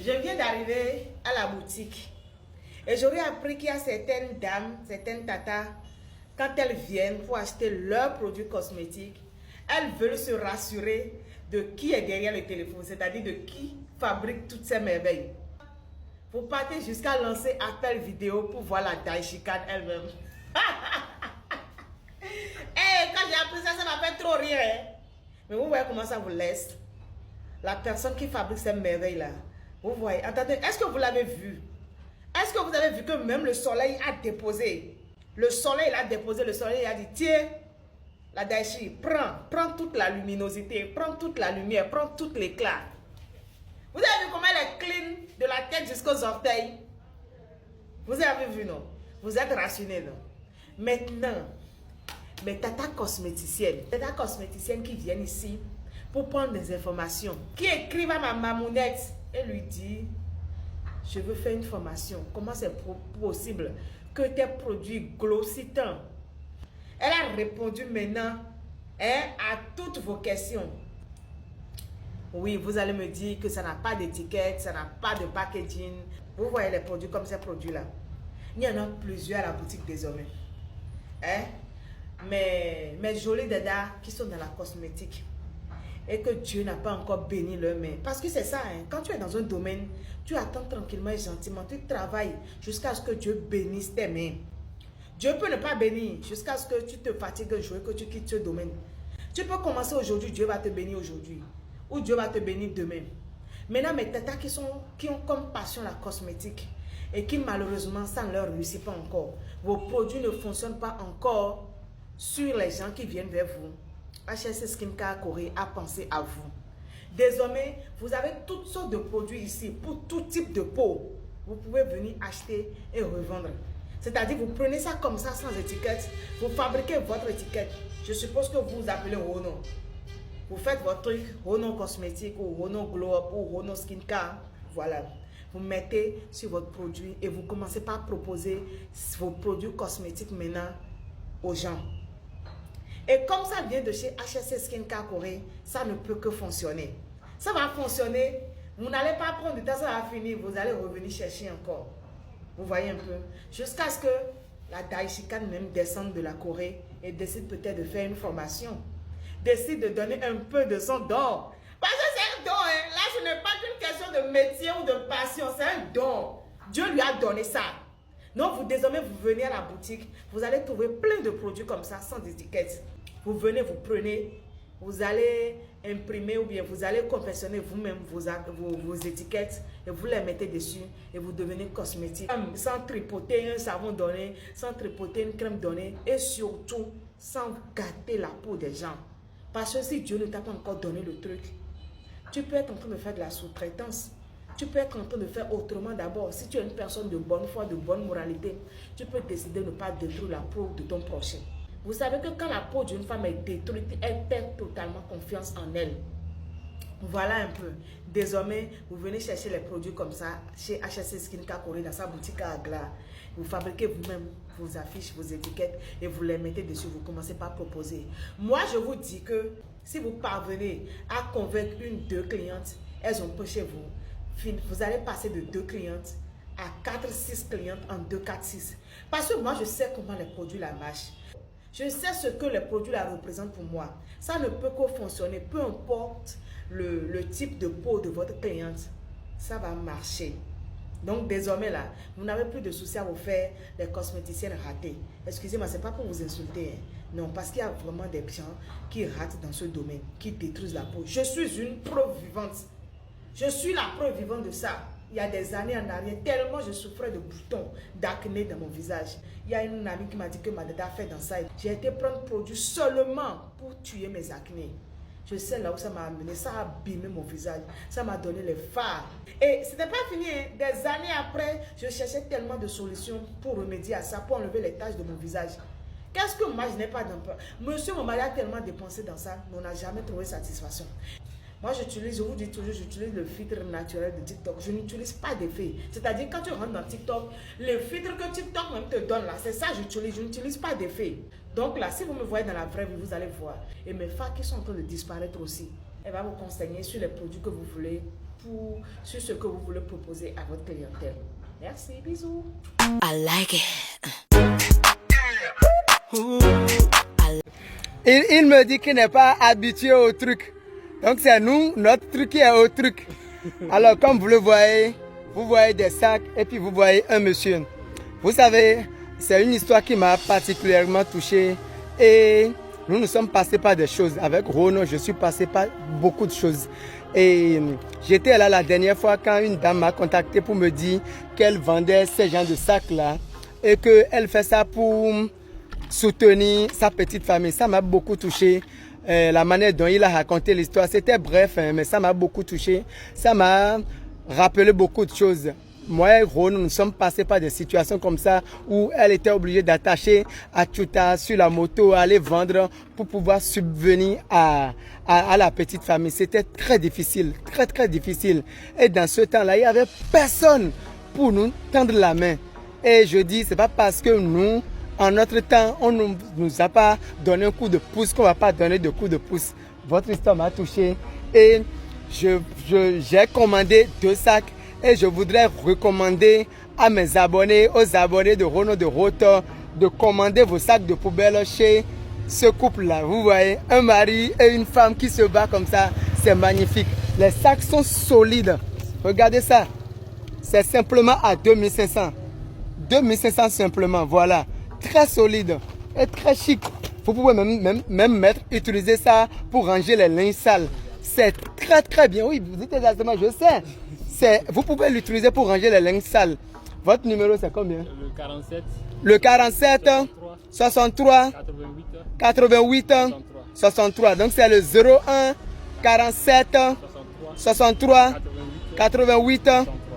Je viens d'arriver à la boutique et j'aurais appris qu'il y a certaines dames, certaines tatas, quand elles viennent pour acheter leurs produits cosmétiques, elles veulent se rassurer de qui est derrière le téléphone, c'est-à-dire de qui fabrique toutes ces merveilles. Vous partez jusqu'à lancer appel vidéo pour voir la Daishikan elle-même. Quand j'ai appris ça, ça m'a fait trop rire. Hein? Mais vous voyez comment ça vous laisse. La personne qui fabrique ces merveilles-là. Vous voyez, attendez, est-ce que vous l'avez vu? Est-ce que vous avez vu que même le soleil a déposé? Le soleil a déposé, le soleil a dit, tiens, la Daishi, prends toute la luminosité, prends toute la lumière, prends tout l'éclat. Vous avez vu comment elle est clean de la tête jusqu'aux orteils? Vous avez vu, non? Vous êtes rassurés, non? Maintenant, mes tatas cosméticiennes qui viennent ici pour prendre des informations, qui écrivent à ma mamounette et lui disent, je veux faire une formation. Comment c'est possible que tes produits glossitants? Elle a répondu maintenant à toutes vos questions. Oui, vous allez me dire que ça n'a pas d'étiquette, ça n'a pas de packaging. Vous voyez les produits comme ces produits-là. Il y en a plusieurs à la boutique désormais. Mes jolies dadas qui sont dans la cosmétique et que Dieu n'a pas encore béni leurs mains. Parce que c'est ça, quand tu es dans un domaine, tu attends tranquillement et gentiment, tu travailles jusqu'à ce que Dieu bénisse tes mains. Dieu peut ne pas bénir jusqu'à ce que tu te fatigues un jour et que tu quittes ce domaine. Tu peux commencer aujourd'hui, Dieu va te bénir aujourd'hui. Ou Dieu va te bénir demain. Maintenant, mes tatas qui ont comme passion la cosmétique et qui malheureusement, ça ne leur réussit pas encore. Vos produits ne fonctionnent pas encore sur les gens qui viennent vers vous. HSC Skincare Corée a pensé à vous. Désormais, vous avez toutes sortes de produits ici pour tout type de peau. Vous pouvez venir acheter et revendre. C'est-à-dire, vous prenez ça comme ça sans étiquette. Vous fabriquez votre étiquette. Je suppose que vous vous appelez Rono. Vous faites votre truc Rono Cosmétique ou Rono Glow Up ou Rono Skincare. Voilà. Vous mettez sur votre produit et vous commencez par proposer vos produits cosmétiques maintenant aux gens. Et comme ça vient de chez HSC Skincare Corée, ça ne peut que fonctionner. Ça va fonctionner. Vous n'allez pas prendre du temps, ça va finir. Vous allez revenir chercher encore. Vous voyez un peu. Jusqu'à ce que la Daishikan même descende de la Corée et décide peut-être de faire une formation. Décide de donner un peu de son don. Parce que c'est un don. Là, ce n'est pas qu'une question de métier ou de passion. C'est un don. Dieu lui a donné ça. Donc, désormais, vous venez à la boutique. Vous allez trouver plein de produits comme ça, sans étiquette. Vous venez, vous prenez. Vous allez imprimer ou bien vous allez confectionner vous-même vos étiquettes et vous les mettez dessus et vous devenez cosmétique. Sans tripoter un savon donné, sans tripoter une crème donnée et surtout sans gâter la peau des gens. Parce que si Dieu ne t'a pas encore donné le truc, tu peux être en train de faire de la sous-traitance. Tu peux être en train de faire autrement d'abord. Si tu es une personne de bonne foi, de bonne moralité, tu peux décider de ne pas détruire la peau de ton prochain. Vous savez que quand la peau d'une femme est détruite, elle perd totalement confiance en elle. Voilà un peu. Désormais, vous venez chercher les produits comme ça chez HSC Skincare Corée dans sa boutique à Agla. Vous fabriquez vous-même vos affiches, vos étiquettes et vous les mettez dessus. Vous commencez par proposer. Moi, je vous dis que si vous parvenez à convaincre une, deux clientes, elles ont peu chez vous. Vous allez passer de 2 clientes à 4, 6 clientes en 2, 4, 6. Parce que moi, je sais comment les produits la marchent. Je sais ce que les produits la représentent pour moi. Ça ne peut que fonctionner. Peu importe le type de peau de votre cliente, ça va marcher. Donc désormais là, vous n'avez plus de soucis à vous faire les cosméticiennes ratées. Excusez-moi, ce n'est pas pour vous insulter. Non, parce qu'il y a vraiment des gens qui ratent dans ce domaine, qui détruisent la peau. Je suis une preuve vivante. Je suis la preuve vivante de ça. Il y a des années en arrière, tellement je souffrais de boutons, d'acné dans mon visage. Il y a une amie qui m'a dit que ma dada fait dans ça. J'ai été prendre produit seulement pour tuer mes acnés. Je sais là où ça m'a amené, ça a abîmé mon visage, ça m'a donné les fards. Et ce n'était pas fini, des années après, je cherchais tellement de solutions pour remédier à ça, pour enlever les taches de mon visage. Qu'est-ce que moi je n'ai pas d'emploi? Monsieur, mon mari a tellement dépensé dans ça, mais on n'a jamais trouvé satisfaction. Moi, je vous dis toujours, j'utilise le filtre naturel de TikTok. Je n'utilise pas d'effet. C'est-à-dire, quand tu rentres dans TikTok, le filtre que TikTok même te donne là, c'est ça que j'utilise. Je n'utilise pas d'effet. Donc là, si vous me voyez dans la vraie vie, vous allez voir. Et mes fards qui sont en train de disparaître aussi. Elle va vous conseiller sur les produits que vous voulez sur ce que vous voulez proposer à votre clientèle. Merci, bisous. I like it. Il me dit qu'il n'est pas habitué au truc. Donc c'est nous, notre truc qui est au truc. Alors comme vous le voyez, vous voyez des sacs et puis vous voyez un monsieur. Vous savez, c'est une histoire qui m'a particulièrement touché. Et nous sommes passés par des choses. Avec Rono, je suis passé par beaucoup de choses. Et j'étais là la dernière fois quand une dame m'a contacté pour me dire qu'elle vendait ces genres de sacs-là et qu'elle fait ça pour soutenir sa petite famille. Ça m'a beaucoup touché. La manière dont il a raconté l'histoire, c'était bref, hein, mais ça m'a beaucoup touché. Ça m'a rappelé beaucoup de choses. Moi et Ron, nous sommes passés par des situations comme ça où elle était obligée d'attacher Achuta sur la moto, aller vendre pour pouvoir subvenir à la petite famille. C'était très difficile, très difficile. Et dans ce temps-là, il n'y avait personne pour nous tendre la main. Et je dis, c'est pas parce que nous, en notre temps, on ne nous a pas donné un coup de pouce qu'on ne va pas donner de coup de pouce. Votre histoire m'a touché et j'ai commandé 2 sacs et je voudrais recommander à mes abonnés, aux abonnés de Rono de Rotor, de commander vos sacs de poubelle chez ce couple-là. Vous voyez, un mari et une femme qui se battent comme ça, c'est magnifique. Les sacs sont solides. Regardez ça. C'est simplement à 2500. 2500 simplement, voilà. Très solide et très chic. Vous pouvez même utiliser ça pour ranger les linges sales. C'est très bien. Oui, vous dites exactement, je sais. Vous pouvez l'utiliser pour ranger les linges sales. Votre numéro, c'est combien? Le 47. Le 47 63 88 63. Donc c'est le 01 47 63 88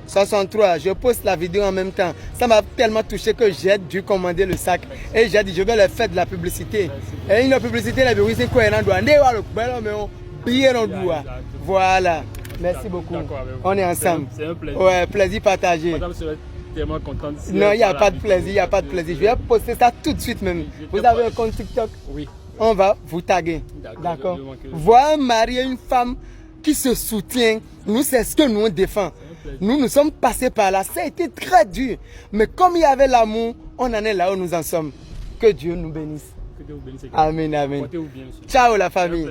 63. Je poste la vidéo en même temps. Ça m'a tellement touché que j'ai dû commander le sac. Et j'ai dit, je vais leur faire de la publicité. Et une publicité, la publicité, voilà. Merci beaucoup. On est ensemble. C'est un plaisir. Ouais, plaisir partagé. Madame serait tellement contente. Non, il n'y a pas de plaisir, il n'y a pas de plaisir. Je vais poster ça tout de suite même. Vous avez un compte TikTok? Oui. On va vous taguer. D'accord. Voir un mari et une femme qui se soutiennent, nous, c'est ce que nous on défend. Nous sommes passés par là. Ça a été très dur. Mais comme il y avait l'amour, on en est là où nous en sommes. Que Dieu nous bénisse. Que Dieu vous bénisse. Amen, amen. Portez-vous bien, monsieur. Ciao la famille.